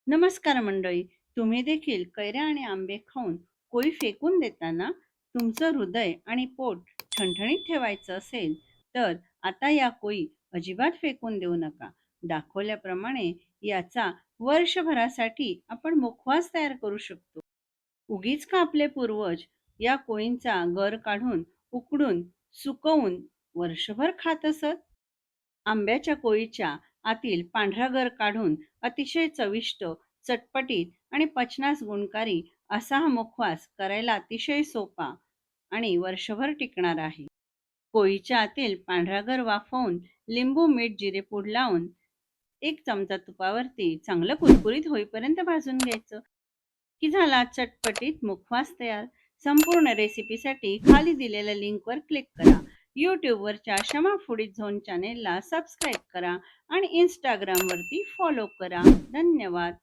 नमस्कार मंडळी. तुम्ही देखील कैऱ्या आणि आंबे खाऊन कोळी फेकून देताना तुमचं हृदय आणि पोट ठणठणीत ठेवायचं असेल, तर आता या कोळी अजिबात फेकून देऊ नका. दाखवल्याप्रमाणे याचा वर्षभरासाठी आपण मुखवास तयार करू शकतो. उगीच का आपले पूर्वज या कोळींचा गर काढून, उकडून, सुकवून वर्षभर खात असत? आंब्याच्या कोळीच्या आतील पांढरा गर काढून अतिशय चविष्ट, चटपटीत आणि पचनास गुणकारी असा हा मुखवास करायला अतिशय सोपा आणि वर्षभर टिकणार आहे. कोळीच्या आतील पांढरा गर वाफवून लिंबू, मीठ, जिरेपूड लावून 1 चमचा तुपावरती चांगलं कुरकुरीत होईपर्यंत भाजून घ्यायचं, की झाला चटपटीत मुखवास तयार. संपूर्ण रेसिपीसाठी खाली दिलेल्या लिंकवर क्लिक करा. यूट्यूबवरच्या शमा फूडीज झोन चॅनेलला सबस्क्राईब करा आणि इंस्टाग्रामवरती फॉलो करा. धन्यवाद.